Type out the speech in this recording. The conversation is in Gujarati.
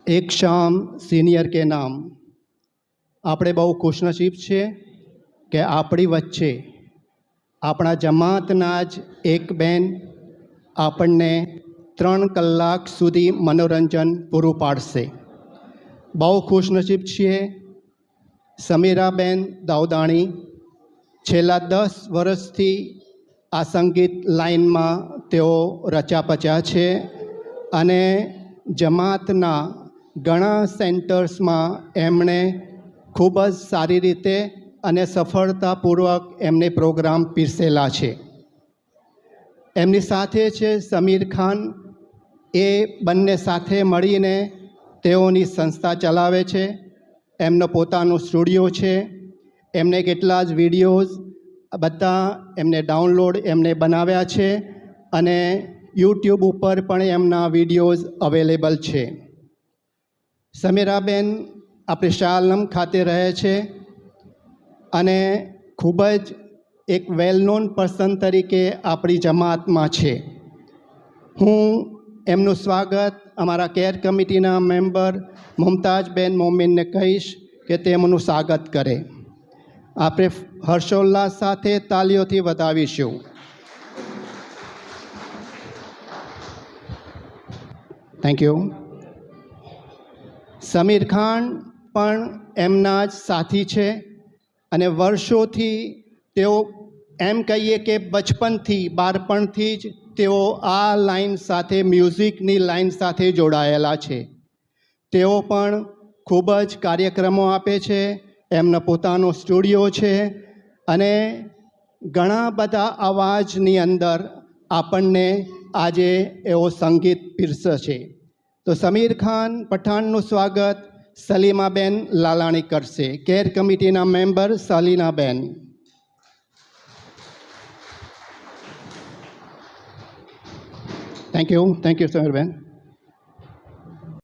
એક શામ સિનિયર કે નામ. આપણે બહુ ખુશનસીબ છીએ કે આપણી વચ્ચે આપણા જમાતના જ એક બેન આપણને 3 કલાક સુધી મનોરંજન પૂરું પાડશે. બહુ ખુશનસીબ છીએ. સમીરાબેન દાઉદાણી છેલ્લા 10 વર્ષથી આ સંગીત લાઇનમાં તેઓ રચ્યા છે અને જમાતના ઘણા સેન્ટર્સમાં એમણે ખૂબ જ સારી રીતે અને સફળતાપૂર્વક એમને પ્રોગ્રામ પીરસેલા છે. એમની સાથે છે સમીર ખાન. એ બંને સાથે મળીને તેઓની સંસ્થા ચલાવે છે. એમનો પોતાનો સ્ટુડિયો છે. એમને કેટલા જ વિડીયોઝ બધા એમને ડાઉનલોડ એમને બનાવ્યા છે અને યુટ્યુબ ઉપર પણ એમના વિડીયોઝ અવેલેબલ છે. સમીરાબેન આપણે શાહ આલમ ખાતે રહે છે અને ખૂબ જ એક વેલ નોન પર્સન તરીકે આપણી જમાતમાં છે. હું એમનું સ્વાગત અમારા કેર કમિટીના મેમ્બર મુમતાજબેન મોમીનને કહીશ કે તેમનું સ્વાગત કરે. આપણે હર્ષોલ્લાસ સાથે તાલીઓથી વધાવીશું. Thank you. સમીર ખાન પણ એમના જ સાથી છે અને વર્ષોથી તેઓ એમ કહીએ કે બચપનથી બાળપણથી જ તેઓ આ લાઈન સાથે મ્યુઝિકની લાઈન સાથે જોડાયેલા છે. તેઓ પણ ખૂબ જ કાર્યક્રમો આપે છે. એમનો પોતાનો સ્ટુડિયો છે અને ઘણા બધા અવાજની અંદર આપણને આજે એવો સંગીત પીરસે છે. તો સમીર ખાન પઠાણનું સ્વાગત સલીમાબેન લાલાણી કરશે. કેર કમિટીના મેમ્બર સલીનાબેન. Thank you સમીરબેન.